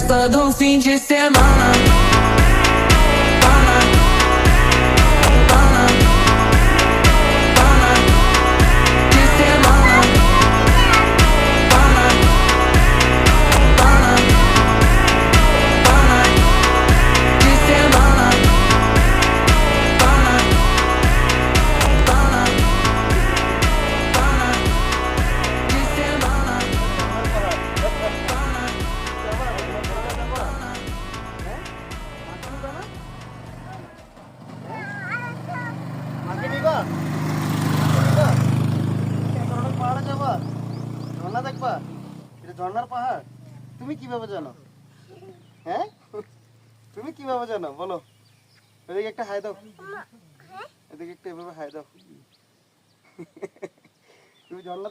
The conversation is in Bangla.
festa do fim de semana. Pana, pana, pana de semana. Pana, pana, pana de semana. Pana, pana, pana de semana. মাকে নিবা পাহাড়ে যাবা ঝর্ণা দেখবা এটা ঝর্ণার পাহাড় তুমি কিভাবে জানো হ্যাঁ তুমি কিভাবে জানো বলো এদিকে একটা হাই দাও এদিকে একটা এভাবে হাই দাও তুমি ঝর্ণা